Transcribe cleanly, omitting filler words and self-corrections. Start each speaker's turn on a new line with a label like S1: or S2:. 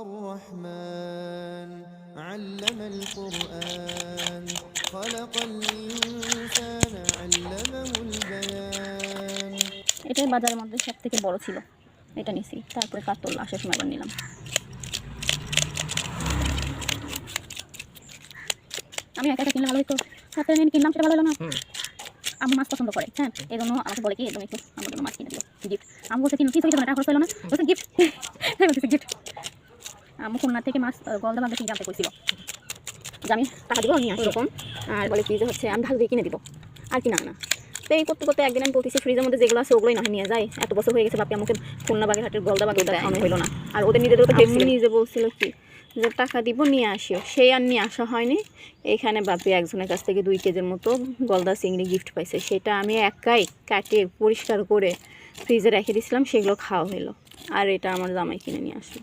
S1: الرحمن علم القرآن خلق الإنسان علمه البيان।
S2: এটাই বাজারের মধ্যে সবথেকে বড় ছিল, এটা নিছি। তারপরে কাতল আসার সময় আবার নিলাম। আমি একা একা কিনলে ভালো হতো, সাথে নিয়ে কিনলাম সেটা ভালো হলো না। আমি মাছ পছন্দ করে, হ্যাঁ, এই জন্য আমাকে বলে কি তুমি একটু আমার জন্য মাছ কিনে দিও, গিফট। আমি বলতে কিনো কিছু কিছু টাকা খরচ হলো না, বলতে গিফট, বলতেছি গিফট। আমি খুলনা থেকে মাছ গলদা বাঁধে কিনে আনতে কইছিল যে আমি টাকা দিব নিয়ে আসবো এরকম, আর বলে কি যে হচ্ছে আমি ভালো দিয়ে কিনে দিব আর কিনা না। তো এই করতে করতে একদিন আমি বলতেছি ফ্রিজের মধ্যে যেগুলো আছে ওগুলোই না নিয়ে যায়, এত বছর হয়ে গেছে বাপি আমাকে খুলনা বাগেরহাটের গলদা বাগ ওটা খাওয়ানো হলো না। আর ওদের নিজেদেরও তো নিজে বলছিল কি যে টাকা দিব নিয়ে আসিও, সেই আর নিয়ে আসা হয়নি। এইখানে বাপি একজনের কাছ থেকে 2 কেজির মতো গলদা চিংড়ি গিফট পাইছে, সেটা আমি একাই কাটিয়ে পরিষ্কার করে ফ্রিজে রেখে দিয়েছিলাম, সেগুলো খাওয়া হলো। আর এটা আমার জামাই কিনে নিয়ে আসলো।